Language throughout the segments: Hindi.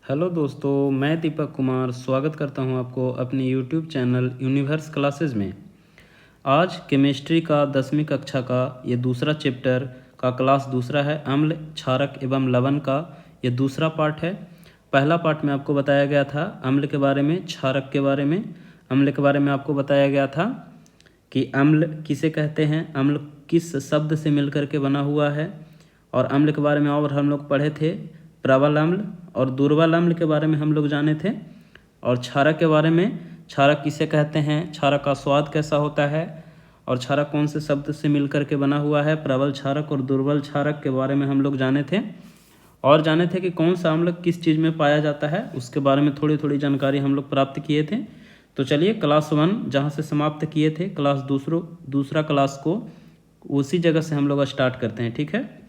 हेलो दोस्तों, मैं दीपक कुमार स्वागत करता हूं आपको अपने यूट्यूब चैनल यूनिवर्स क्लासेस में। आज केमिस्ट्री का 10वीं कक्षा का ये दूसरा चैप्टर का क्लास दूसरा है। अम्ल, क्षारक एवं लवण का ये दूसरा पार्ट है। पहला पार्ट में आपको बताया गया था अम्ल के बारे में, क्षारक के बारे में। अम्ल के बारे में आपको बताया गया था कि अम्ल किसे कहते हैं, अम्ल किस शब्द से मिलकर के बना हुआ है। और अम्ल के बारे में और हम लोग पढ़े थे प्रबल अम्ल और दुर्बल अम्ल के बारे में हम लोग जाने थे। और क्षारक के बारे में, क्षारक किसे कहते हैं, क्षारक का स्वाद कैसा होता है और क्षारक कौन से शब्द से मिलकर के बना हुआ है, प्रबल क्षारक और दुर्बल क्षारक के बारे में हम लोग जाने थे। और जाने थे कि कौन सा अम्ल किस चीज़ में पाया जाता है, उसके बारे में थोड़ी थोड़ी जानकारी हम लोग प्राप्त किए थे। तो चलिए क्लास 1 जहाँ से समाप्त किए थे, क्लास दूसरा क्लास को उसी जगह से हम लोग स्टार्ट करते हैं, ठीक है।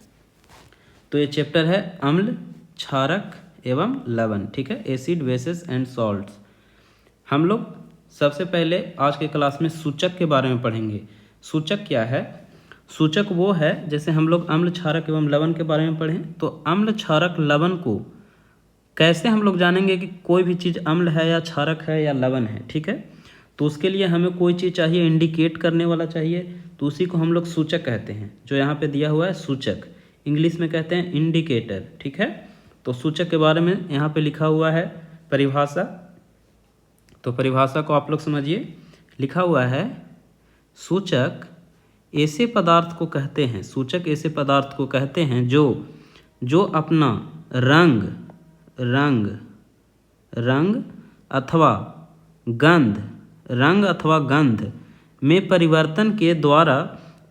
तो ये चैप्टर है अम्ल, क्षारक एवं लवण, ठीक है, एसिड बेसेस एंड सॉल्ट्स। हम लोग सबसे पहले आज के क्लास में सूचक के बारे में पढ़ेंगे। सूचक क्या है? सूचक वो है, जैसे हम लोग अम्ल, क्षारक एवं लवण के बारे में पढ़ें, तो अम्ल, क्षारक, लवण को कैसे हम लोग जानेंगे कि कोई भी चीज़ अम्ल है या क्षारक है या लवण है, ठीक है। तो उसके लिए हमें कोई चीज़ चाहिए, इंडिकेट करने वाला चाहिए, तो उसी को हम लोग सूचक कहते हैं। जो यहाँ पे दिया हुआ है सूचक, इंग्लिश में कहते हैं इंडिकेटर, ठीक है। तो सूचक के बारे में यहाँ पे लिखा हुआ है परिभाषा। तो परिभाषा को आप लोग समझिए। लिखा हुआ है सूचक ऐसे पदार्थ को कहते हैं, सूचक ऐसे पदार्थ को कहते हैं जो अपना रंग अथवा गंध में परिवर्तन के द्वारा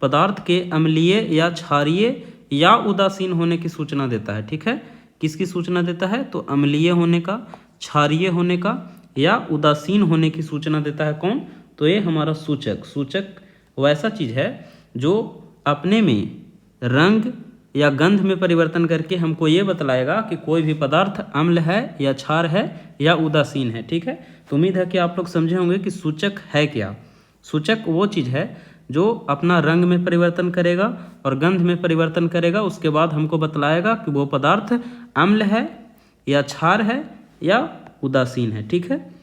पदार्थ के अम्लीय या क्षारीय या उदासीन होने की सूचना देता है, ठीक है। किसकी सूचना देता है? तो अम्लीय होने का, क्षारीय होने का या उदासीन होने की सूचना देता है। कौन? तो ये हमारा सूचक वैसा चीज़ है जो अपने में रंग या गंध में परिवर्तन करके हमको ये बतलाएगा कि कोई भी पदार्थ अम्ल है या क्षार है या उदासीन है, ठीक है। तो उम्मीद है कि आप लोग समझे होंगे कि सूचक है क्या। सूचक वो चीज़ है जो अपना रंग में परिवर्तन करेगा और गंध में परिवर्तन करेगा, उसके बाद हमको बतलाएगा कि वो पदार्थ अम्ल है या क्षार है या उदासीन है, ठीक है।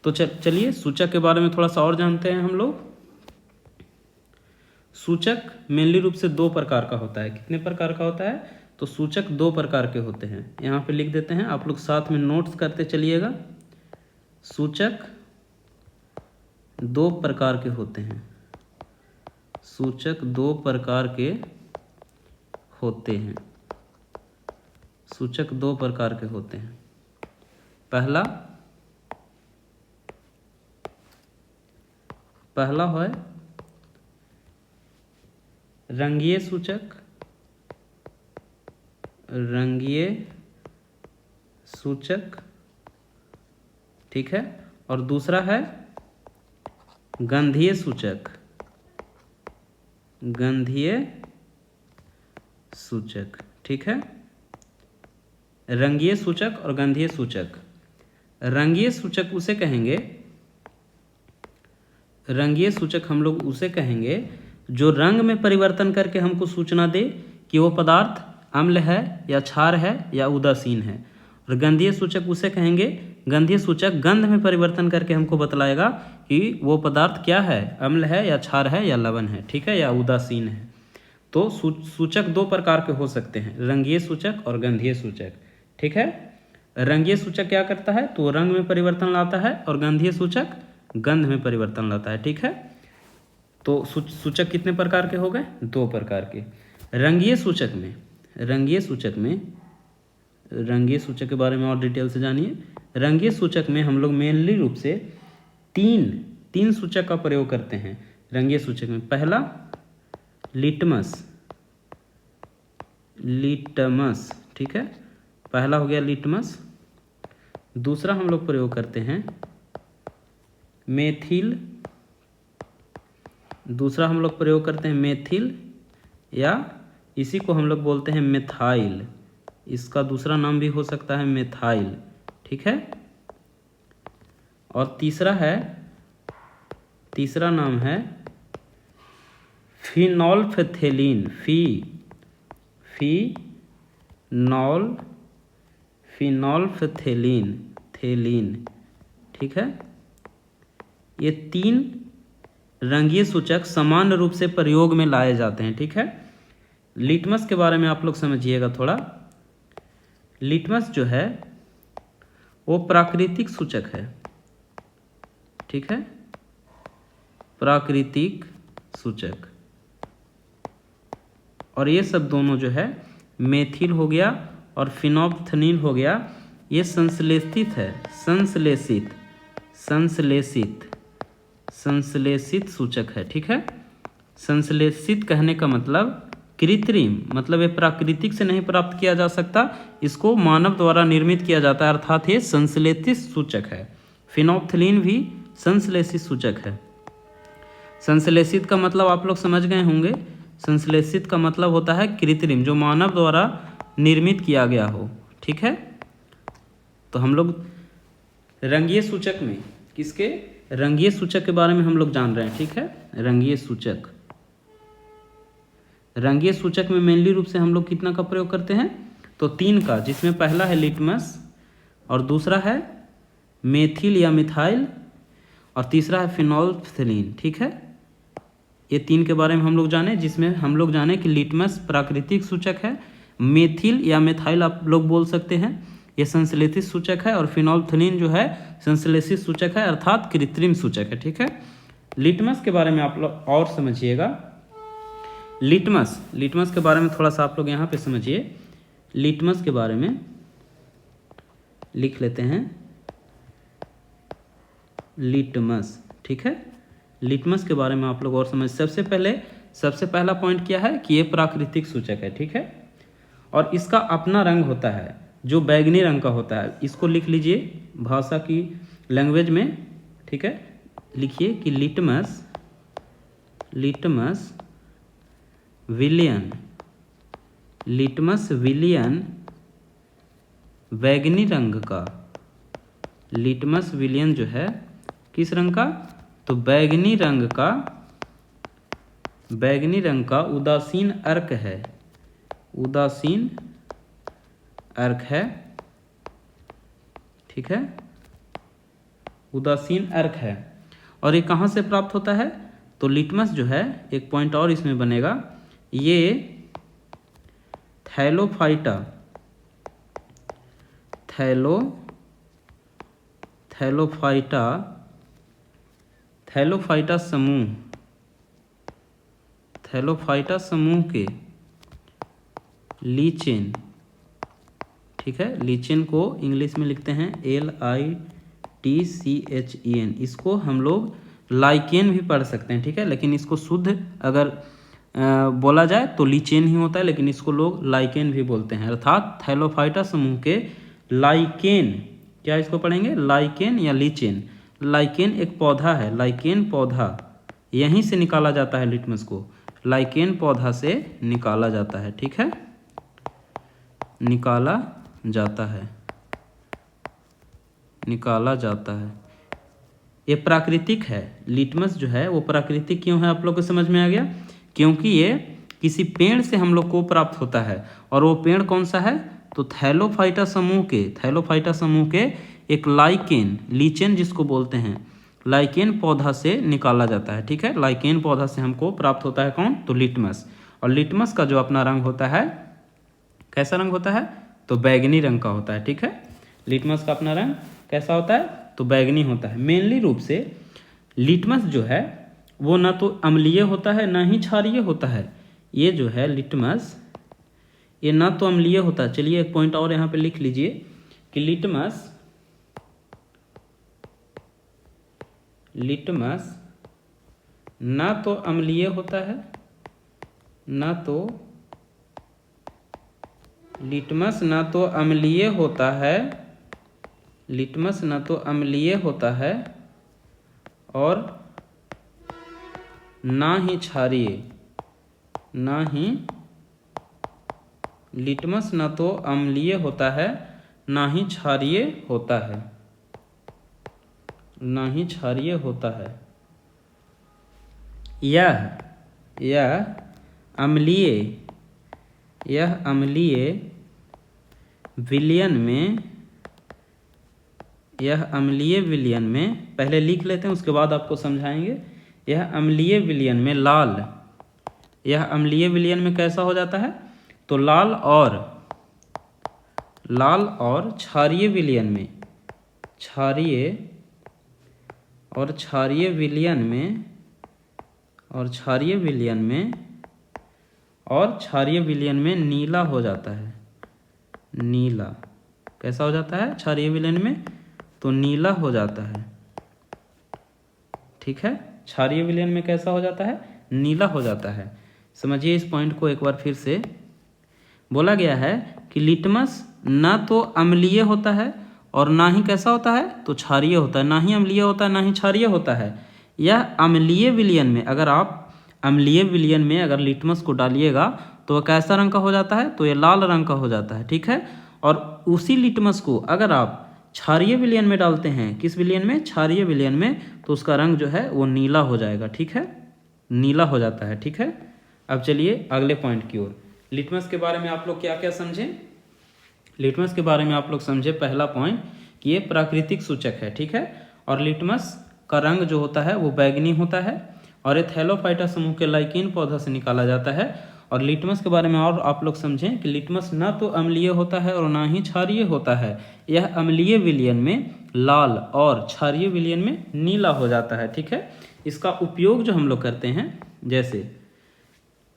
तो चलिए सूचक के बारे में थोड़ा सा और जानते हैं हम लोग। सूचक मेनली रूप से 2 प्रकार का होता है। कितने प्रकार का होता है? तो सूचक 2 प्रकार के होते हैं। यहाँ पे लिख देते हैं, आप लोग साथ में नोट्स करते चलिएगा। सूचक 2 प्रकार के होते हैं। सूचक 2 प्रकार के होते हैं। सूचक 2 प्रकार के होते हैं। पहला है रंगीय सूचक, ठीक है। और दूसरा है गंधीय सूचक, ठीक है। रंगीय सूचक और गंधीय सूचक। रंगीय सूचक उसे कहेंगे, रंगीय सूचक हम लोग उसे कहेंगे जो रंग में परिवर्तन करके हमको सूचना दे कि वो पदार्थ अम्ल है या क्षार है या उदासीन है। और गंधीय सूचक उसे कहेंगे, गंधीय सूचक गंध में परिवर्तन करके हमको बतलाएगा कि वो पदार्थ क्या है, अम्ल है या क्षार है या लवण है, ठीक है, या उदासीन है। तो सूचक 2 प्रकार के हो सकते हैं, रंगीय सूचक और गंधीय सूचक, ठीक है। रंगीय सूचक क्या करता है? तो रंग में परिवर्तन लाता है और गंधीय सूचक गंध में परिवर्तन लाता है, ठीक है। तो सूचक कितने प्रकार के हो गए? 2 प्रकार के। रंगीय सूचक के बारे में और डिटेल से जानिए। रंगीय सूचक में हम लोग मेनली रूप से तीन सूचक का प्रयोग करते हैं रंगीय सूचक में। पहला लिटमस, ठीक है, पहला हो गया लिटमस। दूसरा हम लोग प्रयोग करते हैं मेथिल, या इसी को हम लोग बोलते हैं मेथाइल। इसका दूसरा नाम भी हो सकता है मेथाइल, ठीक है। और तीसरा नाम है फिनोल्फेथेलिन, फिनोल्फथेलीन, थेलीन, ठीक है। ये 3 रंगीय सूचक सामान्य रूप से प्रयोग में लाए जाते हैं, ठीक है। लिटमस के बारे में आप लोग समझिएगा थोड़ा। लिटमस जो है वो प्राकृतिक सूचक है, ठीक है, प्राकृतिक सूचक। और ये सब दोनों जो है मेथिल हो गया और फिनोल्फथलीन हो गया, ये संश्लेषित है, संश्लेषित, संश्लेषित, संश्लेषित सूचक है, ठीक है। संश्लेषित कहने का मतलब कृत्रिम, मतलब ये प्राकृतिक से नहीं प्राप्त किया जा सकता, इसको मानव द्वारा निर्मित किया जाता है, अर्थात ये संश्लेषित सूचक है। फिनोल्फथलीन भी संश्लेषित सूचक है। संश्लेषित का मतलब आप लोग समझ गए होंगे। संश्लेषित का मतलब होता है कृत्रिम, जो मानव द्वारा निर्मित किया गया हो, ठीक है। तो हम लोग रंगीय सूचक में किसके, रंगीय सूचक के बारे में हम लोग जान रहे हैं, ठीक है। रंगीय सूचक, रंगीय सूचक में मेनली रूप से हम लोग कितना का प्रयोग करते हैं, तो 3 का, जिसमें पहला है लिटमस और दूसरा है मेथिल या मिथाइल और तीसरा है फिनोल्फथलीन, ठीक है। ये 3 के बारे में हम लोग जाने, जिसमें हम लोग जाने कि लिटमस प्राकृतिक सूचक है, मेथिल या मिथाइल आप लोग बोल सकते हैं, ये संश्लेषित सूचक है, और फिनोल्फथलीन जो है संश्लेषित सूचक है, अर्थात कृत्रिम सूचक है, ठीक है। लिटमस के बारे में आप लोग और समझिएगा। लिटमस, लिटमस के बारे में थोड़ा सा आप लोग यहाँ पे समझिए। लिटमस के बारे में लिख लेते हैं, लिटमस, ठीक है। लिटमस के बारे में आप लोग और समझ, सबसे पहला पॉइंट क्या है कि ये प्राकृतिक सूचक है, ठीक है। और इसका अपना रंग होता है जो बैगनी रंग का होता है। इसको लिख लीजिए भाषा की लैंग्वेज में, ठीक है। लिखिए कि लिटमस, लिटमस विलियन, लिटमस विलियन बैगनी रंग का, लिटमस विलियन जो है किस रंग का, तो बैगनी रंग का, बैगनी रंग का उदासीन अर्क है, उदासीन अर्क है, ठीक है, उदासीन अर्क है। और ये कहाँ से प्राप्त होता है, तो लिटमस जो है, एक पॉइंट और इसमें बनेगा, ये थैलोफाइटा, थैलोफाइटा, थैलोफाइटा समूह, थैलोफाइटा समूह के लीचेन, ठीक है। लीचेन को इंग्लिश में लिखते हैं LITCHEN। इसको हम लोग लाइकेन भी पढ़ सकते हैं, ठीक है, लेकिन इसको शुद्ध अगर बोला जाए तो लीचेन ही होता है, लेकिन इसको लोग लाइकेन भी बोलते हैं, अर्थात थैलोफाइटा समूह के लाइकेन, क्या इसको पढ़ेंगे, लाइकेन या लीचेन। लाइकेन एक पौधा है, लाइकेन पौधा, यहीं से निकाला जाता है लिटमस को, लाइकेन पौधा से निकाला जाता है, ठीक है, निकाला जाता है, निकाला जाता है। ये प्राकृतिक है, लिटमस जो है वो प्राकृतिक क्यों है, आप लोग को समझ में आ गया, क्योंकि ये किसी पेड़ से हम लोग को प्राप्त होता है। और वो पेड़ कौन सा है, तो थैलोफाइटा समूह के, थैलोफाइटा समूह के एक लाइकेन, लीचेन जिसको बोलते हैं, लाइकेन पौधा से निकाला जाता है, ठीक है। लाइकेन पौधा से हमको प्राप्त होता है कौन, तो लिटमस। और लिटमस का जो अपना रंग होता है, कैसा रंग होता है, तो बैगनी रंग का होता है, ठीक है। लिटमस का अपना रंग कैसा होता है, तो बैगनी होता है। मेनली रूप से लिटमस जो है वो ना तो अम्लीय होता है ना ही क्षारीय होता है। ये जो है लिटमस, ये ना तो अम्लीय होता है। चलिए एक पॉइंट और यहाँ पे लिख लीजिए कि लिटमस, लिटमस ना तो अम्लीय होता है, ना तो, लिटमस ना तो अम्लीय होता है, लिटमस ना तो अम्लीय होता है और ना ही क्षारीय, ना ही, लिटमस ना तो अम्लीय होता है ना ही क्षारीय होता है, ना ही क्षारीय होता है। यह अम्लीय, यह अम्लीय विलयन में यह अम्लीय विलयन में, पहले लिख लेते हैं उसके बाद आपको समझाएंगे। यह अम्लीय विलयन में लाल, यह अम्लीय विलयन में कैसा हो जाता है, तो लाल और क्षारीय विलयन में, क्षारीय विलयन में नीला हो जाता है। नीला कैसा हो जाता है क्षारीय विलयन में, तो नीला हो जाता है। ठीक है, क्षारीय विलयन में कैसा हो जाता है, नीला हो जाता है। समझिए इस पॉइंट को एक बार फिर से। बोला गया है कि लिटमस ना तो अम्लीय होता है और ना ही कैसा होता है, तो क्षारीय होता है। ना ही अम्लीय होता है, ना ही क्षारीय होता है। यह अम्लीय विलयन में, अगर आप अम्लीय विलयन में अगर लिटमस को डालिएगा तो वह कैसा रंग का हो जाता है, तो ये लाल रंग का हो जाता है। ठीक है, और उसी लिटमस को अगर आप क्षारीय विलयन में डालते हैं, किस विलयन में, क्षारीय विलयन में, तो उसका रंग जो है वो नीला हो जाएगा। ठीक है, नीला हो जाता है। ठीक है, अब चलिए अगले पॉइंट की ओर। लिटमस के बारे में आप लोग क्या क्या समझें। लिटमस के बारे में आप लोग समझे पहला पॉइंट कि ये प्राकृतिक सूचक है। ठीक है, और लिटमस का रंग जो होता है वो बैगनी होता है और ये थैलोफाइटा समूह के लाइकेन पौधा से निकाला जाता है। और लिटमस के बारे में और आप लोग समझें कि लिटमस ना तो अम्लीय होता है और ना ही क्षारीय होता है। यह अम्लीय विलयन में लाल और क्षारीय विलयन में नीला हो जाता है। ठीक है, इसका उपयोग जो हम लोग करते हैं, जैसे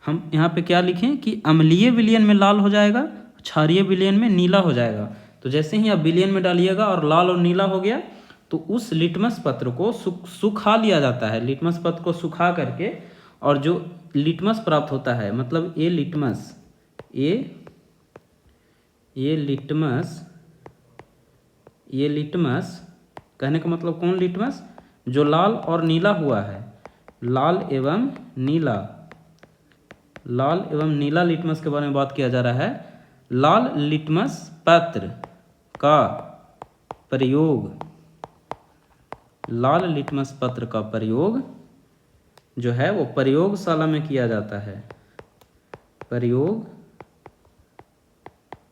हम यहाँ पे क्या लिखें कि अम्लीय विलयन में लाल हो जाएगा, क्षारीय विलयन में नीला हो जाएगा। तो जैसे ही आप विलयन में डालिएगा और लाल और नीला हो गया, तो उस लिटमस पत्र को सुखा लिया जाता है। लिटमस पत्र को सुखा करके और जो लिटमस प्राप्त होता है, मतलब ये लिटमस कहने का मतलब कौन लिटमस, जो लाल और नीला हुआ है, लाल एवं नीला लिटमस के बारे में बात किया जा रहा है। लाल लिटमस पत्र का प्रयोग जो है वो प्रयोगशाला में किया जाता है।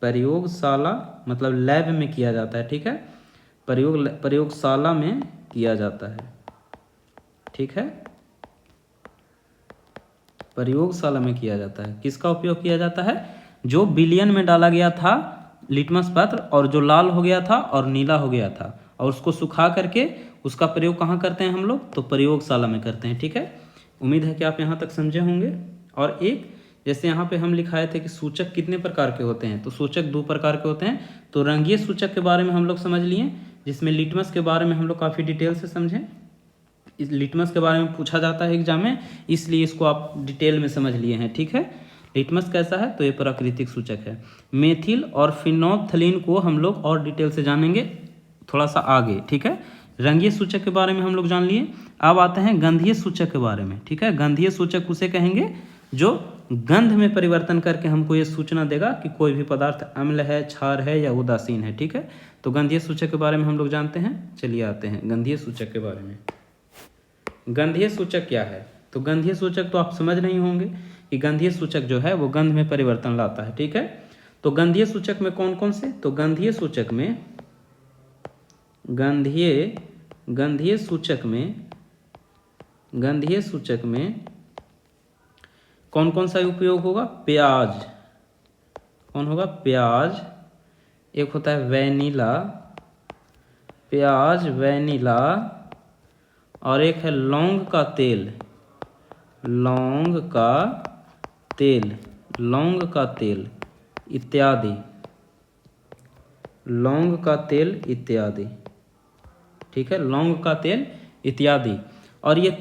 प्रयोगशाला मतलब लैब में किया जाता है। ठीक है, प्रयोगशाला में किया जाता है। ठीक है, प्रयोगशाला में किया जाता है। किसका उपयोग किया जाता है, जो विलयन में डाला गया था लिटमस पत्र और जो लाल हो गया था और नीला हो गया था, और उसको सुखा करके उसका प्रयोग कहाँ करते हैं हम लोग, तो प्रयोगशाला में करते हैं। ठीक है, उम्मीद है कि आप यहाँ तक समझे होंगे। और एक जैसे यहाँ पे हम लिखाए थे कि सूचक कितने प्रकार के होते हैं, तो सूचक 2 प्रकार के होते हैं। तो रंगीय सूचक के बारे में हम लोग समझ लिए, जिसमें लिटमस के बारे में हम लोग काफ़ी डिटेल से समझें। इस लिटमस के बारे में पूछा जाता है एग्जाम में, इसलिए इसको आप डिटेल में समझ लिए हैं। ठीक है, लिटमस कैसा है, तो ये प्राकृतिक सूचक है। मेथिल और फिनोल्फ्थलीन को हम लोग और डिटेल से जानेंगे थोड़ा सा आगे। ठीक है, रंगीय सूचक के बारे में हम लोग जान लिए। अब आते हैं गंधीय सूचक के बारे में। ठीक है, गंधीय सूचक उसे कहेंगे जो गंध में परिवर्तन करके हमको ये सूचना देगा कि कोई भी पदार्थ अम्ल है, क्षार है या उदासीन है। ठीक है, तो गंधीय सूचक के बारे में हम लोग जानते हैं। चलिए आते हैं गंधीय सूचक के बारे में। गंधीय सूचक क्या है, तो गंधीय सूचक तो आप समझ नहीं होंगे कि गंधीय सूचक जो है वो गंध में परिवर्तन लाता है। ठीक है, तो गंधीय सूचक में कौन कौन से, तो गंधीय सूचक में कौन कौन सा उपयोग होगा, प्याज, कौन होगा, प्याज, एक होता है वैनिला, प्याज, वैनिला, और एक है लौंग का तेल, इत्यादि, लौंग का तेल इत्यादि। ठीक है, लौंग का तेल इत्यादि। और ये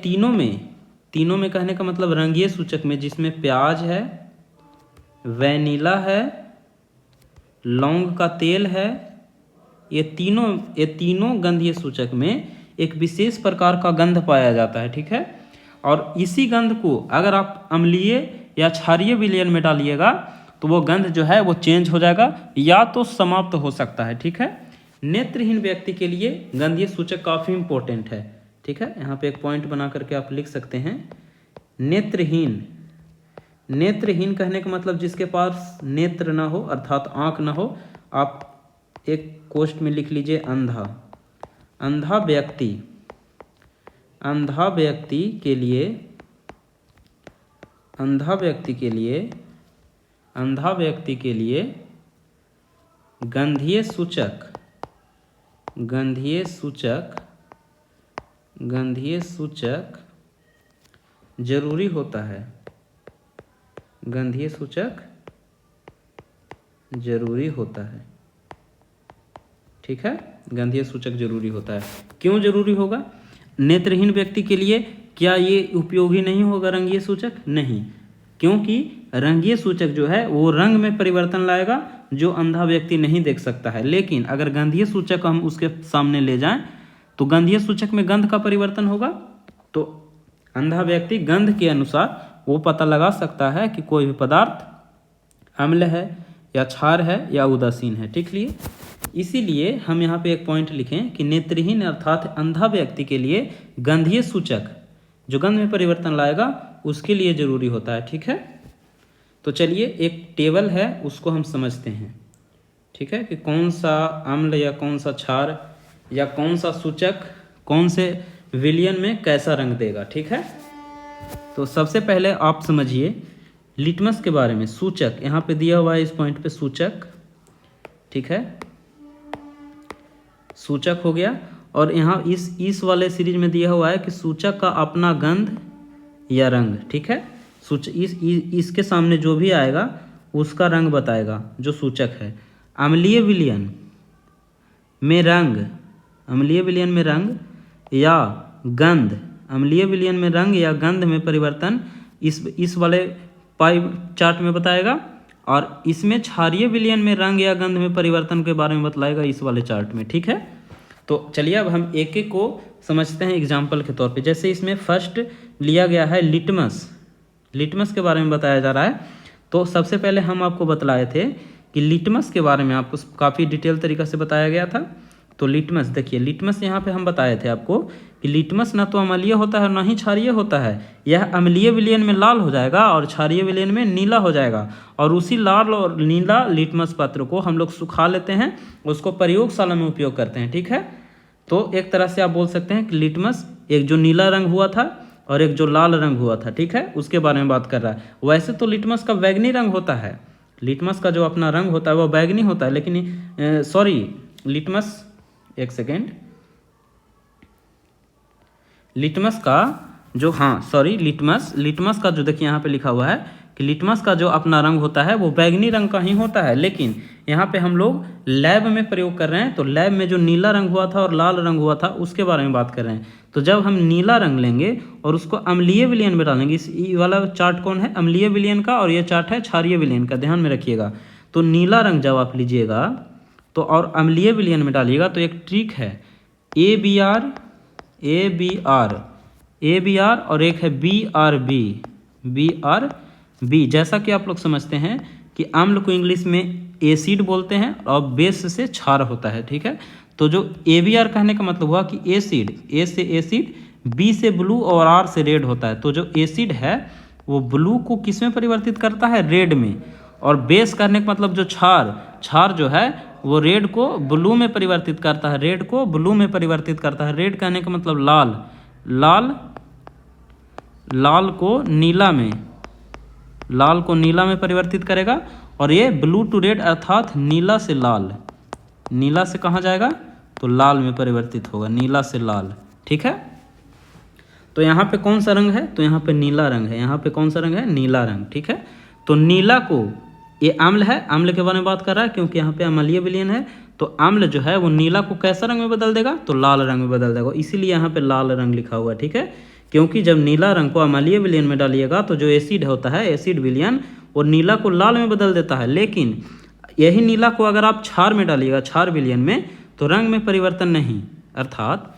तीनों में कहने का मतलब रंगीय सूचक में, जिसमें प्याज है, वैनिला है, लौंग का तेल है, ये तीनों गंधीय सूचक में एक विशेष प्रकार का गंध पाया जाता है। ठीक है, और इसी गंध को अगर आप अम्लीय या क्षारीय विलयन में डालिएगा तो वो गंध जो है वो चेंज हो जाएगा या तो समाप्त हो सकता है। ठीक है, नेत्रहीन व्यक्ति के लिए गंधीय सूचक काफ़ी इंपॉर्टेंट है। ठीक है, यहाँ पे एक पॉइंट बना करके आप लिख सकते हैं, नेत्रहीन कहने का मतलब जिसके पास नेत्र ना हो, अर्थात आँख ना हो। आप एक कोष्ठ में लिख लीजिए अंधा। अंधा व्यक्ति के लिए गंधीय सूचक जरूरी होता है। गंधीय सूचक जरूरी होता है, ठीक है। गंधीय सूचक जरूरी होता है। क्यों जरूरी होगा? नेत्रहीन व्यक्ति के लिए क्या ये उपयोगी नहीं होगा रंगीय सूचक? नहीं, क्योंकि रंगीय सूचक जो है वो रंग में परिवर्तन लाएगा जो अंधा व्यक्ति नहीं देख सकता है। लेकिन अगर गंधीय सूचक हम उसके सामने ले जाएं तो गंधीय सूचक में गंध का परिवर्तन होगा, तो अंधा व्यक्ति गंध के अनुसार वो पता लगा सकता है कि कोई भी पदार्थ अम्ल है या क्षार है या उदासीन है, ठीक लिए। इसीलिए हम यहाँ पे एक पॉइंट लिखें कि नेत्रहीन अर्थात अंधा व्यक्ति के लिए गंधीय सूचक जो गंध में परिवर्तन लाएगा उसके लिए जरूरी होता है, ठीक है। तो चलिए एक टेबल है उसको हम समझते हैं, ठीक है, कि कौन सा अम्ल या कौन सा क्षार या कौन सा सूचक कौन से विलयन में कैसा रंग देगा, ठीक है। तो सबसे पहले आप समझिए लिटमस के बारे में। सूचक यहाँ पे दिया हुआ है, इस पॉइंट पे सूचक, ठीक है, सूचक हो गया। और यहाँ इस वाले सीरीज में दिया हुआ है कि सूचक का अपना गंध या रंग, ठीक है। इसके सामने जो भी आएगा उसका रंग बताएगा जो सूचक है। अम्लीय विलयन में रंग, या गंध, अम्लीय विलयन में रंग या गंध में परिवर्तन इस वाले पाई चार्ट में बताएगा, और इसमें क्षारीय विलयन में रंग या गंध में परिवर्तन के बारे में बतलाएगा इस वाले चार्ट में, ठीक है। तो चलिए अब हम एक एक को समझते हैं एग्जाम्पल के तौर पे। जैसे इसमें फर्स्ट लिया गया है लिटमस के बारे में बताया जा रहा है। तो सबसे पहले हम आपको बतलाए थे कि लिटमस के बारे में आपको काफ़ी डिटेल तरीक़ा से बताया गया था। तो लिटमस देखिए, लिटमस यहाँ पे हम बताए थे आपको कि लिटमस ना तो अम्लीय होता है और ना ही क्षारीय होता है। यह अम्लीय विलयन में लाल हो जाएगा और क्षारीय विलयन में नीला हो जाएगा, और उसी लाल और नीला लिटमस पत्र को हम लोग सुखा लेते हैं, उसको प्रयोगशाला में उपयोग करते हैं, ठीक है। तो एक तरह से आप बोल सकते हैं कि लिटमस एक जो नीला रंग हुआ था और एक जो लाल रंग हुआ था, ठीक है, उसके बारे में बात कर रहा है। वैसे तो लिटमस का बैगनी रंग होता है, लिटमस का जो अपना रंग होता है वो बैगनी होता है, लेकिन लिटमस, एक सेकेंड, लिटमस का जो लिटमस का जो देखिए यहाँ पे लिखा हुआ है कि लिटमस का जो अपना रंग होता है वो बैगनी रंग का ही होता है। लेकिन यहाँ पे हम लोग लैब में प्रयोग कर रहे हैं, तो लैब में जो नीला रंग हुआ था और लाल रंग हुआ था उसके बारे में बात कर रहे हैं। तो जब हम नीला रंग लेंगे और उसको अम्लीय विलयन में डालेंगे, इस वाला चार्ट कौन है? अम्लीय विलयन का, और ये चार्ट है क्षारीय विलयन का, ध्यान में रखिएगा। तो नीला रंग जब आप लीजिएगा तो और अम्लीय विलयन में डालिएगा तो एक ट्रिक है, ABR और एक है BRB। जैसा कि आप लोग समझते हैं कि अम्ल को इंग्लिश में एसिड बोलते हैं और बेस से क्षार होता है, ठीक है। तो जो ABR कहने का मतलब हुआ कि एसिड, A से एसिड, B से ब्लू और R से रेड होता है। तो जो एसिड है वो ब्लू को किस में परिवर्तित करता है? रेड में। और बेस करने का मतलब जो क्षार जो है वो रेड को ब्लू में परिवर्तित करता है, रेड को ब्लू में परिवर्तित करता है। रेड कहने का मतलब लाल को नीला में परिवर्तित करेगा, और ये ब्लू टू रेड अर्थात नीला से कहाँ जाएगा? तो लाल में परिवर्तित होगा, नीला से लाल, ठीक है। तो यहाँ पे कौन सा रंग है? तो यहाँ पे नीला रंग है। यहाँ पे कौन सा रंग है? नीला रंग, ठीक है। तो नीला को, ये अम्ल है, अम्ल के बारे में बात कर रहा है क्योंकि यहाँ पे अम्लीय विलयन है। तो अम्ल जो है वो नीला को कैसा रंग में बदल देगा? तो लाल रंग में बदल देगा, इसीलिए यहाँ पे लाल रंग लिखा हुआ है, ठीक है। क्योंकि जब नीला रंग को अम्लीय विलयन में डालिएगा तो जो एसिड होता है, एसिड विलयन, वो नीला को लाल में बदल देता है। लेकिन यही नीला को अगर आप क्षार में डालिएगा, क्षार विलयन में, तो रंग में परिवर्तन नहीं, अर्थात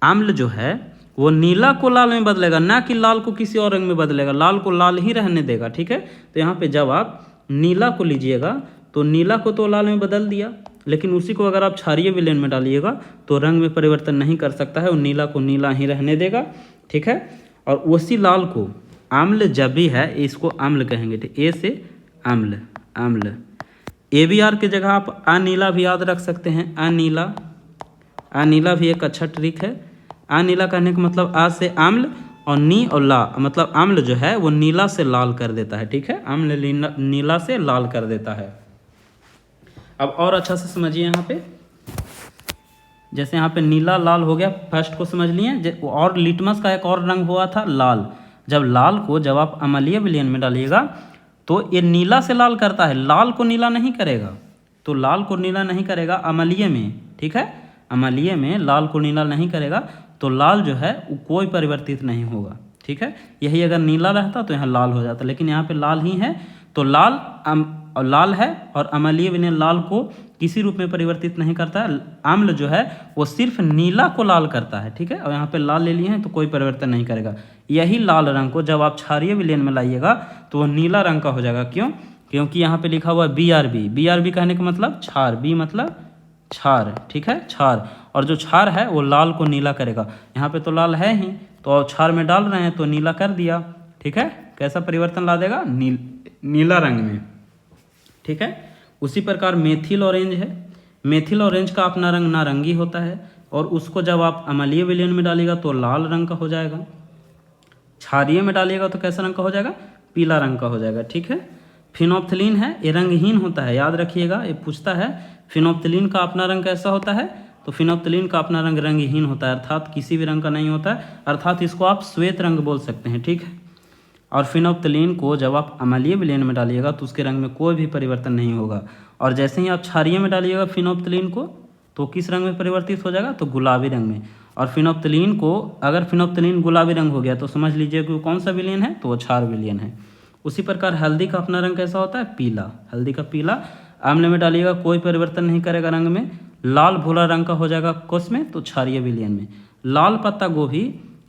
अम्ल जो है वो नीला को लाल में बदलेगा, ना कि लाल को किसी और रंग में बदलेगा, लाल को लाल ही रहने देगा, ठीक है। तो यहाँ पे जब आप नीला को लीजिएगा तो नीला को तो लाल में बदल दिया, लेकिन उसी को अगर आप क्षारीय विलयन में डालिएगा तो रंग में परिवर्तन नहीं कर सकता है, और नीला को नीला ही रहने देगा, ठीक है। और उसी लाल को अम्ल जब भी है, इसको अम्ल कहेंगे, ठीक। ए से अम्ल। ABR की जगह आप अनीला भी याद रख सकते हैं, अनीला भी एक अच्छा ट्रिक है। अनीला कहने का मतलब आ से आम्ल और नी और ला, मतलब आम्ल जो है वो नीला से लाल कर देता है, ठीक है, आम्ल नीला से लाल कर देता है। अब और अच्छा से समझिए यहाँ पे, जैसे यहाँ पे नीला लाल हो गया, फर्स्ट को समझ लिए। और लिटमस का एक और रंग हुआ था लाल। जब आप अम्लीय विलयन में डालिएगा तो ये नीला से लाल करता है, लाल को नीला नहीं करेगा। तो लाल को नीला नहीं करेगा अम्लीय में, ठीक है, अम्लीय में लाल को नीला नहीं करेगा, तो लाल जो है वो कोई परिवर्तित नहीं होगा, ठीक है। यही अगर नीला रहता तो यहाँ लाल हो जाता, लेकिन यहाँ पे लाल ही है, तो लाल है और अम्लीय विलयन लाल को किसी रूप में परिवर्तित नहीं करता है। अम्ल जो है वो सिर्फ नीला को लाल करता है, ठीक है, और यहाँ पे लाल ले लिए हैं तो कोई परिवर्तन नहीं करेगा। यही लाल रंग को जब आप क्षारीय विलयन में लाइएगा तो वो नीला रंग का हो जाएगा। क्यों? क्योंकि यहाँ पे लिखा हुआ है BRB। BRB कहने का मतलब क्षार, बी मतलब क्षार, ठीक है, क्षार, और जो क्षार है वो लाल को नीला करेगा। यहाँ पे तो लाल है ही, तो क्षार में डाल रहे हैं तो नीला कर दिया, ठीक है। कैसा परिवर्तन ला देगा? नीला रंग में, ठीक है। उसी प्रकार मेथिल ऑरेंज है। मेथिल ऑरेंज का अपना रंग नारंगी होता है और उसको जब आप अम्लीय विलयन में डालिएगा तो लाल रंग का हो जाएगा। क्षारीय में डालिएगा तो कैसा रंग का हो जाएगा? पीला रंग का हो जाएगा, ठीक है। फिनोप्थलीन है, ये रंगहीन होता है, याद रखिएगा, ये पूछता है फिनोप्थलीन का अपना रंग कैसा होता है, तो फिनोप्थलीन का अपना रंग रंगहीन होता है, अर्थात किसी भी रंग का नहीं होता है, अर्थात इसको आप श्वेत रंग बोल सकते हैं, ठीक है। और फिनोप्थलीन को जब आप अम्लीय विलयन में डालिएगा तो उसके रंग में कोई भी परिवर्तन नहीं होगा, और जैसे ही आप क्षारीय में डालिएगा फिनोप्थलीन को तो किस रंग में परिवर्तित हो जाएगा? तो गुलाबी रंग में। और फिनोप्थलीन को अगर फिनोप्थलीन गुलाबी रंग हो गया तो समझ लीजिए कि वो कौन सा विलयन है? तो वो क्षार विलयन है। उसी प्रकार हल्दी का अपना रंग कैसा होता है? पीला। हल्दी का पीला, अम्ल में डालिएगा कोई परिवर्तन नहीं करेगा रंग में, लाल भूरा रंग का हो जाएगा कोस में, तो क्षारीय विलयन में। लाल पत्ता गोभी,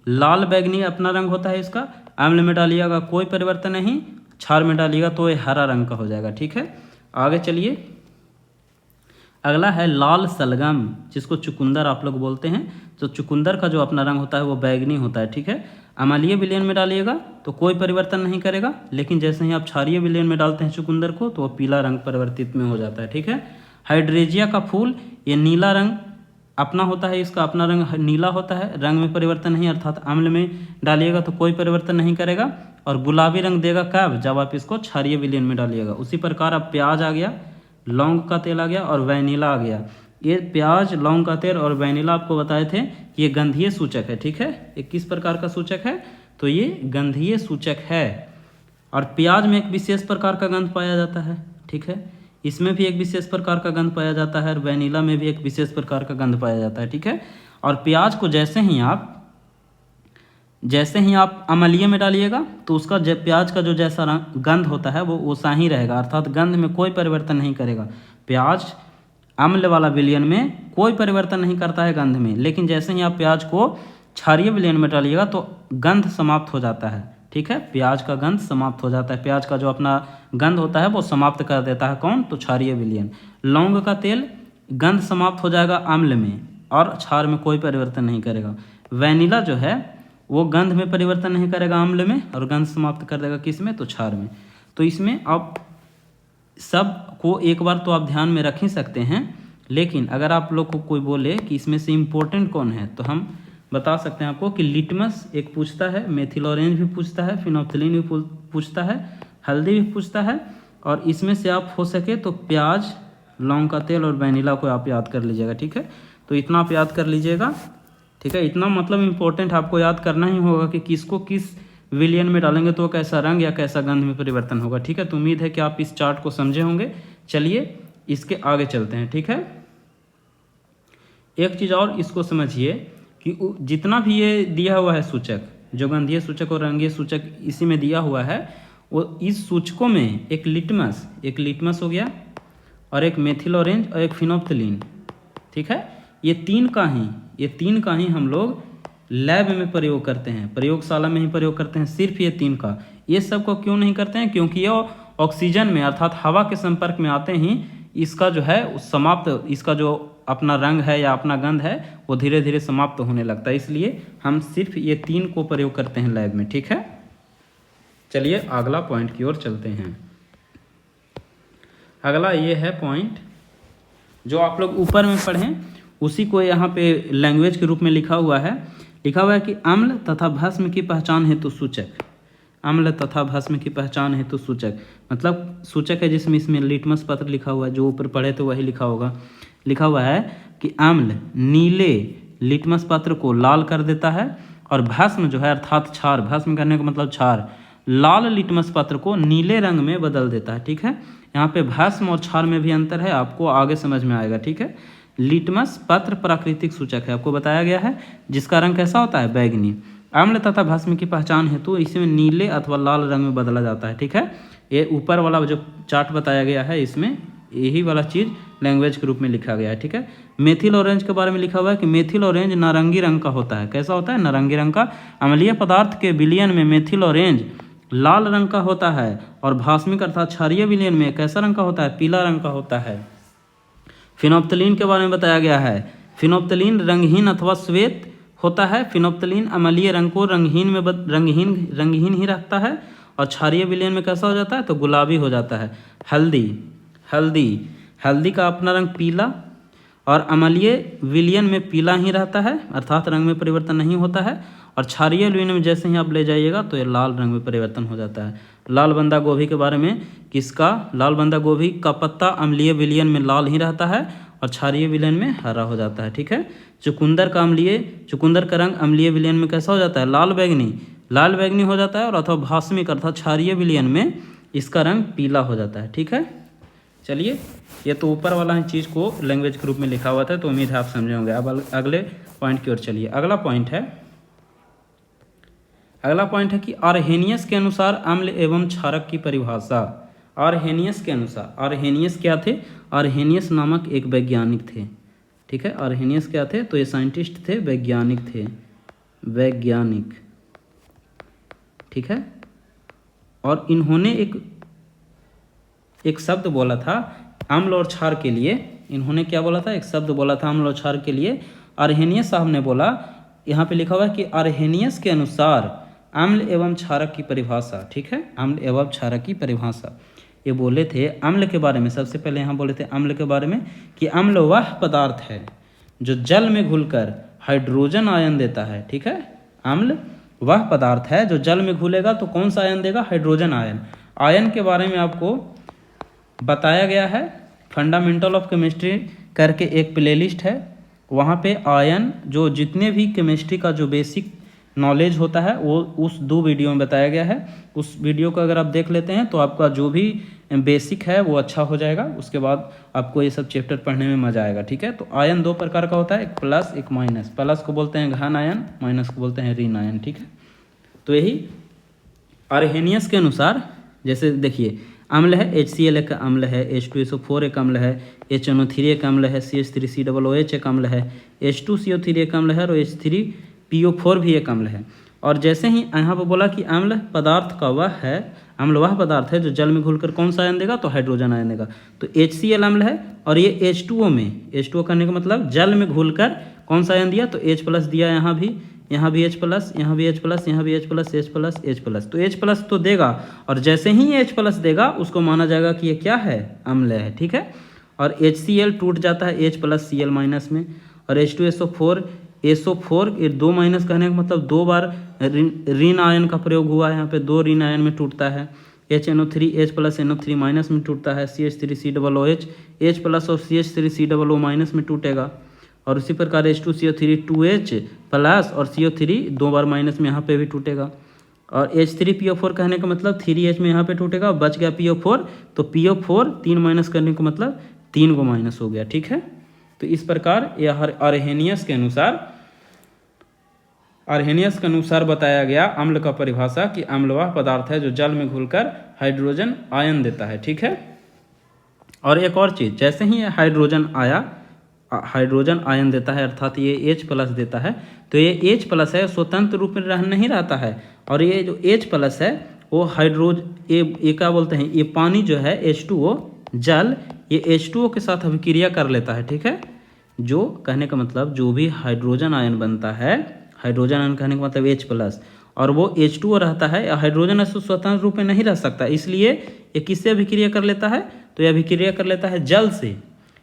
लाल बैगनी अपना रंग होता है इसका, अम्ल में डालिएगा कोई परिवर्तन नहीं, क्षार में डालिएगा तो ये हरा रंग का हो जाएगा, ठीक है। आगे चलिए, अगला है लाल सलगम, जिसको चुकंदर आप लोग बोलते हैं। तो चुकंदर का जो अपना रंग होता है वो बैगनी होता है, ठीक है। अम्लीय विलयन में डालिएगा तो कोई परिवर्तन नहीं करेगा, लेकिन जैसे ही आप क्षारीय विलयन में डालते हैं चुकंदर को तो वो पीला रंग परिवर्तित में हो जाता है, ठीक है। हाइड्रेजिया का फूल, ये नीला रंग अपना होता है, इसका अपना रंग नीला होता है, रंग में परिवर्तन नहीं, अर्थात अम्ल में डालिएगा तो कोई परिवर्तन नहीं करेगा, और गुलाबी रंग देगा कब? जब आप इसको क्षारीय विलयन में डालिएगा। उसी प्रकार अब प्याज आ गया, लौंग का तेल आ गया और वैनिला आ गया। ये प्याज, लौंग का तेल और वैनिला आपको बताए थे ये गंधीय सूचक है, ठीक है। ये किस प्रकार का सूचक है? तो ये गंधीय सूचक है। और प्याज में एक विशेष प्रकार का गंध पाया जाता है, ठीक है, इसमें भी एक विशेष प्रकार का गंध पाया जाता है, और वैनिला में भी एक विशेष प्रकार का गंध पाया जाता है, ठीक है। और प्याज को जैसे ही आप अम्लीय में डालिएगा तो उसका प्याज का जो जैसा गंध होता है वो वैसा ही रहेगा, अर्थात गंध में कोई परिवर्तन नहीं करेगा। प्याज अम्ल वाला विलयन में कोई परिवर्तन नहीं करता है गंध में, लेकिन जैसे ही आप प्याज को क्षारीय विलयन में डालिएगा तो गंध समाप्त हो जाता है, ठीक है, प्याज का गंध समाप्त हो जाता है। प्याज का जो अपना गंध होता है वो समाप्त कर देता है कौन? तो क्षारीय विलयन। लौंग का तेल, गंध समाप्त हो जाएगा अम्ल में और क्षार में कोई परिवर्तन नहीं करेगा। वैनिला जो है वो गंध में परिवर्तन नहीं करेगा अम्ल में, और गंध समाप्त कर देगा किस में? तो क्षार में। तो इसमें आप सब को एक बार तो आप ध्यान में रख ही सकते हैं, लेकिन अगर आप लोग को कोई बोले कि इसमें से इम्पोर्टेंट कौन है तो हम बता सकते हैं आपको कि लिटमस एक पूछता है, मेथिल ऑरेंज भी पूछता है, फिनोप्थलीन भी पूछता है, हल्दी भी पूछता है, और इसमें से आप हो सके तो प्याज, लौंग का तेल और वैनिला को आप याद कर लीजिएगा, ठीक है। तो इतना आप याद कर लीजिएगा, ठीक है। इतना मतलब इम्पोर्टेंट आपको याद करना ही होगा कि किसको किस विलयन में डालेंगे तो कैसा रंग या कैसा गंध में परिवर्तन होगा, ठीक है। तो उम्मीद है कि आप इस चार्ट को समझे होंगे। चलिए इसके आगे चलते हैं, ठीक है। एक चीज़ और इसको समझिए कि जितना भी ये दिया हुआ है सूचक, जो गंधीय सूचक और रंगीय सूचक इसी में दिया हुआ है, वो इस सूचकों में एक लिटमस हो गया, और एक मेथिल ऑरेंज और एक फिनोप्थलीन, ठीक है। ये तीन का ही हम लोग लैब में प्रयोग करते हैं, प्रयोगशाला में ही प्रयोग करते हैं, सिर्फ ये तीन का। ये सब को क्यों नहीं करते हैं? क्योंकि ये ऑक्सीजन में अर्थात हवा के संपर्क में आते ही इसका जो है इसका जो अपना रंग है या अपना गंध है वो धीरे धीरे समाप्त होने लगता है, इसलिए हम सिर्फ ये तीन को प्रयोग करते हैं लैब में, ठीक है। चलिए अगला पॉइंट की ओर चलते हैं। अगला ये है पॉइंट जो आप लोग ऊपर में पढ़ें, उसी को यहाँ पे लैंग्वेज के रूप में लिखा हुआ है कि अम्ल तथा भस्म की पहचान हेतु सूचक, अम्ल तथा भस्म की पहचान हेतु सूचक, मतलब सूचक है जिसमें इसमें लिटमस पत्र लिखा हुआ है, जो ऊपर पढ़े तो वही लिखा होगा। लिखा हुआ है कि अम्ल नीले लिटमस पत्र को लाल कर देता है और भस्म जो है अर्थात क्षार, भस्म करने का मतलब क्षार, लाल लिटमस पत्र को नीले रंग में बदल देता है। ठीक है, यहाँ पे भस्म और क्षार में भी अंतर है, आपको आगे समझ में आएगा। ठीक है, लिटमस पत्र प्राकृतिक सूचक है, आपको बताया गया है, जिसका रंग कैसा होता है, बैगनी। अम्ल तथा भस्म की पहचान हेतु इसमें नीले अथवा लाल रंग में बदला जाता है। ठीक है, ये ऊपर वाला जो चार्ट बताया गया है इसमें यही वाला चीज़ लैंग्वेज के रूप में लिखा गया है। ठीक है, मेथिल ऑरेंज के बारे में लिखा हुआ है कि मेथिल ऑरेंज नारंगी रंग का होता है। कैसा होता है, नारंगी रंग का। अम्लीय पदार्थ के विलयन में मेथिल ऑरेंज लाल रंग का होता है और भास्मिक अर्थात क्षारीय विलयन में कैसा रंग का होता है, पीला रंग का होता है। फिनोप्थलीन के बारे में बताया गया है, फिनोप्थलीन रंगहीन अथवा श्वेत होता है। फिनोप्थलीन अम्लीय रंग को रंगहीन ही रखता है और क्षारीय विलयन में कैसा हो जाता है, तो गुलाबी हो जाता है। हल्दी का अपना रंग पीला और अम्लीय विलयन में पीला ही रहता है, अर्थात रंग में परिवर्तन नहीं होता है। और क्षारीय विलयन में जैसे ही आप ले जाइएगा तो ये लाल रंग में परिवर्तन हो जाता है। लाल बंदा गोभी के बारे में, किसका, लाल बंदा गोभी का पत्ता अम्लीय विलयन में लाल ही रहता है और क्षारीय विलयन में हरा हो जाता है। ठीक है, चुकंदर का रंग अम्लीय विलयन में कैसा हो जाता है, लाल बैगनी हो जाता है और अथवा भास्मिक अर्थात क्षारीय विलयन में इसका रंग पीला हो जाता है। ठीक है, चलिए, ये तो ऊपर वाला ही चीज़ को लैंग्वेज के रूप में लिखा हुआ था, तो उम्मीद है आप समझे होंगे। अब अगले पॉइंट की ओर चलिए। अगला पॉइंट है कि आर्हेनियस के अनुसार अम्ल एवं क्षारक की परिभाषा। आर्हेनियस के अनुसार, आर्हेनियस क्या थे, आर्हेनियस नामक एक वैज्ञानिक थे। ठीक है, आर्हेनियस क्या थे, तो ये साइंटिस्ट थे, वैज्ञानिक थे, वैज्ञानिक। ठीक है, और इन्होंने एक शब्द बोला था अम्ल और क्षार के लिए। इन्होंने क्या बोला था, एक शब्द बोला था अम्ल और क्षार के लिए। आर्हेनियस साहब ने बोला, यहाँ पे लिखा हुआ है कि आर्हेनियस के अनुसार अम्ल एवं क्षारक की परिभाषा। ठीक है, अम्ल एवं क्षारक की परिभाषा ये बोले थे अम्ल के बारे में। सबसे पहले यहाँ बोले थे अम्ल के बारे में कि अम्ल वह पदार्थ है जो जल में घुलकर हाइड्रोजन आयन देता है। ठीक है, अम्ल वह पदार्थ है जो जल में घुलेगा तो कौन सा आयन देगा, हाइड्रोजन आयन। आयन के बारे में आपको बताया गया है, फंडामेंटल ऑफ केमिस्ट्री करके एक प्लेलिस्ट है, वहाँ पे आयन जो जितने भी केमिस्ट्री का जो बेसिक नॉलेज होता है वो उस 2 वीडियो में बताया गया है। उस वीडियो को अगर आप देख लेते हैं तो आपका जो भी बेसिक है वो अच्छा हो जाएगा, उसके बाद आपको ये सब चैप्टर पढ़ने में मजा आएगा। ठीक है, तो आयन 2 प्रकार का होता है, एक प्लस एक माइनस। प्लस को बोलते हैं घन आयन, माइनस को बोलते हैं ऋण आयन। ठीक है, तो यही आर्हेनियस के अनुसार, जैसे देखिए अम्ल है HCl एक अम्ल है, H2SO4 एक अम्ल है, HNO3 एक अम्ल है, CH3COOH एक अम्ल है, H2CO3 एक अम्ल है और H3PO4 भी एक अम्ल है। और जैसे ही यहाँ पर बोला कि अम्ल पदार्थ का वह है, अम्ल वह पदार्थ है जो जल में घुलकर कौन सा आयन देगा, तो हाइड्रोजन आयन देगा। तो HCl अम्ल है और ये H2O में, H2O करने का मतलब जल में घुलकर कौन सा आयन दिया, तो H+ दिया, यहाँ भी H+, यहाँ भी H+, यहाँ भी H+, H+। तो H+ तो देगा और जैसे ही H+ देगा उसको माना जाएगा कि ये क्या है, अम्ल है। ठीक है, और HCl टूट जाता है H+Cl- में और H2SO4 ये 2 माइनस कहने का मतलब 2 बार ऋण आयन का प्रयोग हुआ है, यहाँ पे 2 ऋण आयन में टूटता है। HNO3 H+NO3- में टूटता है, CH3COOH H+ और CH3COO- में टूटेगा। और उसी प्रकार H2CO3 2H+ और CO3 2 बार माइनस में यहाँ पे भी टूटेगा। और H3PO4 कहने का मतलब 3H में यहाँ पे टूटेगा, बच गया PO4, तो PO4 3 माइनस करने का मतलब 3 को माइनस हो गया। ठीक है, तो इस प्रकार यह आर्हेनियस के अनुसार बताया गया अम्ल का परिभाषा कि अम्ल वह पदार्थ है जो जल में घुलकर हाइड्रोजन आयन देता है। ठीक है, और एक और चीज़, जैसे ही हाइड्रोजन आयन देता है अर्थात ये H+ देता है, तो ये H+ है स्वतंत्र रूप में नहीं रहता है और ये जो H+ है वो ये क्या बोलते हैं, ये पानी जो है H2O जल, ये H2O के साथ अभिक्रिया कर लेता है। ठीक है, जो कहने का मतलब जो भी हाइड्रोजन आयन बनता है, हाइड्रोजन आयन कहने का मतलब H+, और वो H2O रहता है, हाइड्रोजन स्वतंत्र रूप में नहीं रह सकता, इसलिए ये किससे अभिक्रिया कर लेता है, तो ये अभिक्रिया कर लेता है जल से,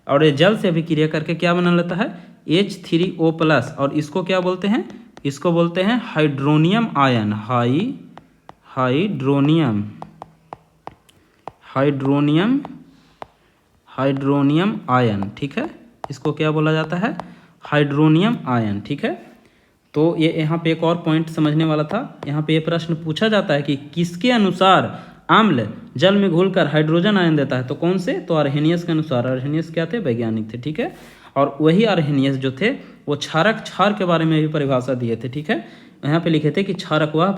और ये जल से अभिक्रिया करके क्या बना लेता है, H3O+, और इसको क्या बोलते हैं? इसको बोलते हैं हाइड्रोनियम आयन, हाइड्रोनियम आयन, ठीक है। इसको क्या बोला जाता है? हाइड्रोनियम आयन, ठीक है। तो ये यहाँ पे एक और पॉइंट समझने वाला था। यहाँ पे ये प्रश्न पूछा जाता है कि किसके अनुसार अम्ल जल में घुलकर हाइड्रोजन आयन देता है? तो कौन से? तो अर्हेनियस के अनुसार। अर्हेनियस क्या थे? वैज्ञानिक थे, ठीक है। और वही अर्हेनियस जो थे वो क्षार के बारे में भी परिभाषा दिए थे, ठीक है। यहाँ पे लिखे थे कि क्षारक वह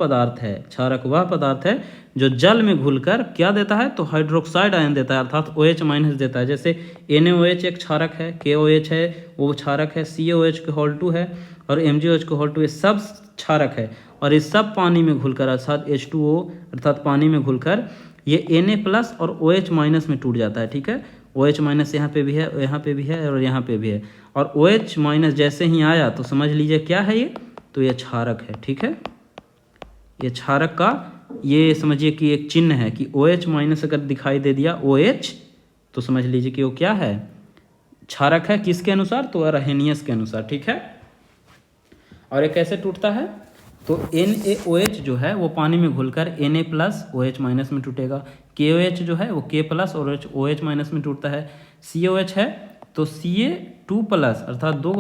पदार्थ है जो जल में घुलकर क्या देता है? तो हाइड्रोक्साइड आयन देता है, अर्थात OH- देता है। जैसे NaOH एक क्षारक है, KOH है वो क्षारक है, CaOH2 है और MgOH2, ये सब क्षारक है। और ये सब पानी में घुलकर अर्थात H2O अर्थात पानी में घुलकर ये Na+ और OH- में टूट जाता है, ठीक है। OH- यहाँ पे भी है, यहाँ पे भी है और यहाँ पे भी है। और OH- जैसे ही आया तो समझ लीजिए क्या है ये? तो ये क्षारक है, ठीक है। ये क्षारक का ये समझिए कि एक चिन्ह है कि OH- अगर दिखाई दे दिया OH तो समझ लीजिए कि वो क्या है? क्षारक है। किसके अनुसार? तो अर्हेनियस के अनुसार, ठीक है। और ये कैसे टूटता है? तो NaOH जो है वो पानी में घुलकर Na+ OH- में टूटेगा। KOH जो है वो K+ और OH- में टूटता है। COH है तो Ca2+ अर्थात दो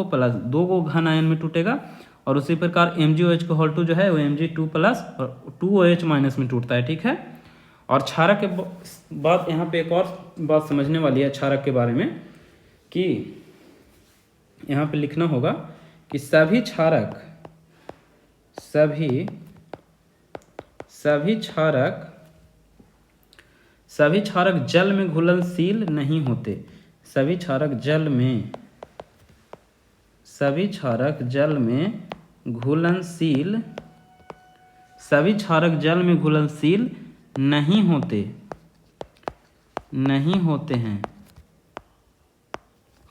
गो घन आयन में टूटेगा। और उसी प्रकार MgOH2 जो है वो Mg2+ और 2 OH- में टूटता है, ठीक है। और क्षारक के बाद यहाँ पे एक और बात समझने वाली है क्षारक के बारे में कि यहाँ पे लिखना होगा कि सभी क्षारक जल में घुलनशील नहीं होते। सभी क्षारक जल में घुलनशील नहीं होते हैं,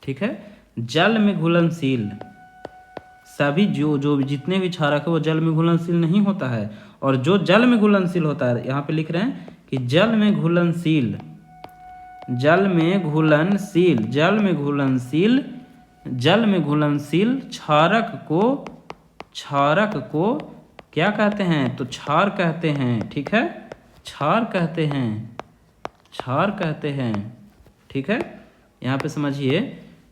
ठीक है। जल में घुलनशील सभी जो जितने भी क्षारक है वो जल में घुलनशील नहीं होता है। और जो जल में घुलनशील होता है, यहाँ पे लिख रहे हैं कि जल में क्षारक को क्या कहते हैं? तो क्षार कहते हैं, ठीक है। क्षार कहते हैं, ठीक है। यहाँ पे समझिए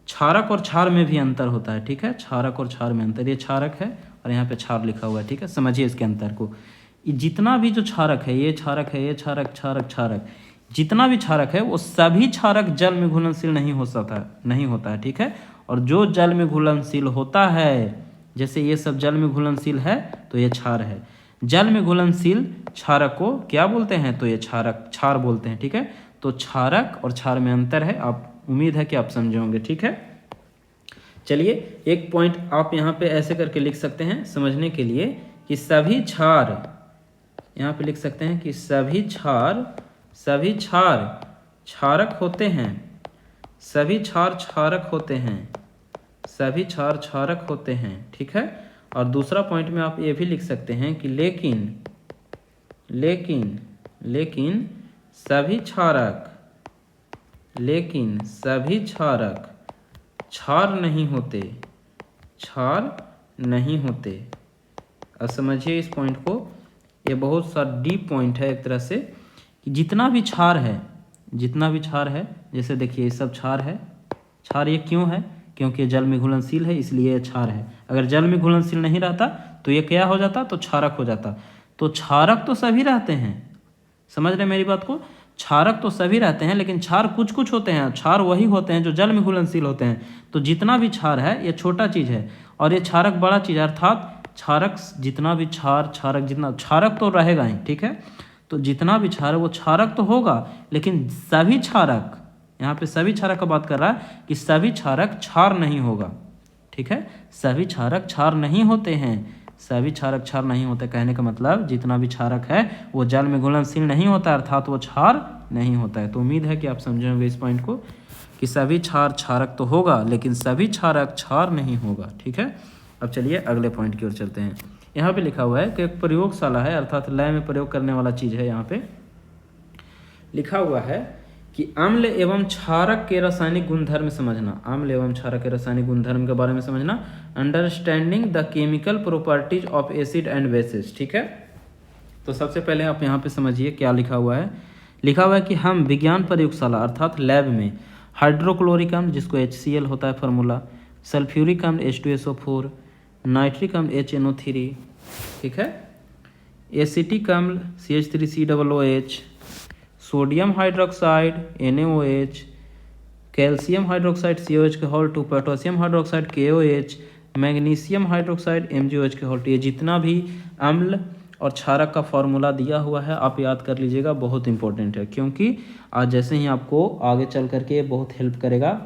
क्षारक और क्षार में भी अंतर होता है, ठीक है। क्षारक और क्षार में अंतर, ये क्षारक है और यहाँ पे क्षार लिखा हुआ है, ठीक है। समझिए इसके अंतर को। जितना भी जो क्षारक है, ये क्षारक है, ये क्षारक जितना भी क्षारक है वो सभी क्षारक जल में घुलनशील नहीं होता है, ठीक है। और जो जल में घुलनशील होता है, जैसे ये सब जल में घुलनशील है तो ये क्षार है। जल में घुलनशील क्षारक को क्या बोलते हैं? तो ये क्षार बोलते हैं, ठीक है। तो क्षारक और क्षार में अंतर है। आप उम्मीद है कि आप समझे होंगे, ठीक है। चलिए एक पॉइंट आप यहाँ पे ऐसे करके लिख सकते हैं समझने के लिए कि सभी क्षार, यहाँ पे लिख सकते हैं कि सभी क्षार क्षारक होते हैं। सभी क्षार क्षारक होते हैं, ठीक है। और दूसरा पॉइंट में आप ये भी लिख सकते हैं कि लेकिन सभी क्षारक क्षार नहीं होते। अब समझिए इस पॉइंट को, ये बहुत सा डीप पॉइंट है एक तरह से कि जितना भी क्षार है, जैसे देखिए ये सब क्षार है। क्षार ये क्यों है? क्योंकि जल में घुलनशील है, इसलिए क्षार है। अगर जल में घुलनशील नहीं रहता तो ये क्या हो जाता? तो क्षारक हो जाता। तो क्षारक तो सभी रहते हैं, समझ रहे मेरी बात को? क्षारक तो सभी रहते हैं, लेकिन क्षार कुछ होते हैं। क्षार वही होते हैं जो जल में घुलनशील होते हैं। तो जितना भी क्षार है ये छोटा चीज़ है और ये क्षारक बड़ा चीज़ है, अर्थात क्षारक जितना भी क्षारक तो रहेगा ही, ठीक है। तो जितना भी क्षार है वो क्षारक तो होगा, लेकिन सभी क्षारक, यहाँ पे सभी क्षारक का बात कर रहा है कि सभी क्षारक क्षार नहीं होगा, ठीक है। सभी क्षारक क्षार नहीं होते हैं। सभी क्षारक क्षार नहीं होते कहने का मतलब जितना भी क्षारक है वो जल में घुलनशील नहीं होता, अर्थात वो क्षार नहीं होता है। तो उम्मीद है कि आप समझेंगे इस पॉइंट को कि सभी क्षार क्षारक तो होगा, लेकिन सभी क्षारक क्षार नहीं होगा, ठीक है। अब चलिए अगले पॉइंट की ओर चलते हैं। यहाँ पे लिखा हुआ है कि एक प्रयोगशाला है, अर्थात लैब में प्रयोग करने वाला चीज़ है। यहाँ पे लिखा हुआ है कि अम्ल एवं क्षारक के रासायनिक गुणधर्म समझना, अम्ल एवं क्षारक के रासायनिक गुणधर्म के बारे में समझना, understanding the chemical properties of acid and bases. ठीक है, तो सबसे पहले आप यहाँ पे समझिए क्या लिखा हुआ है। लिखा हुआ है कि हम विज्ञान प्रयोगशाला अर्थात लैब में हाइड्रोक्लोरिक अम्ल जिसको HCl होता है फार्मूला, सल्फ्यूरिक अम्ल H2SO4, नाइट्रिक अम्ल HNO3, ठीक है, एसिटिक अम्ल CH3COOH, sodium hydroxide NaOH, calcium hydroxide COH के whole 2, potassium hydroxide KOH, magnesium hydroxide MgOH के होल 2। ये जितना भी अम्ल और क्षारक का फॉर्मूला दिया हुआ है आप याद कर लीजिएगा, बहुत इंपॉर्टेंट है, क्योंकि आज जैसे ही आपको आगे चल करके बहुत हेल्प करेगा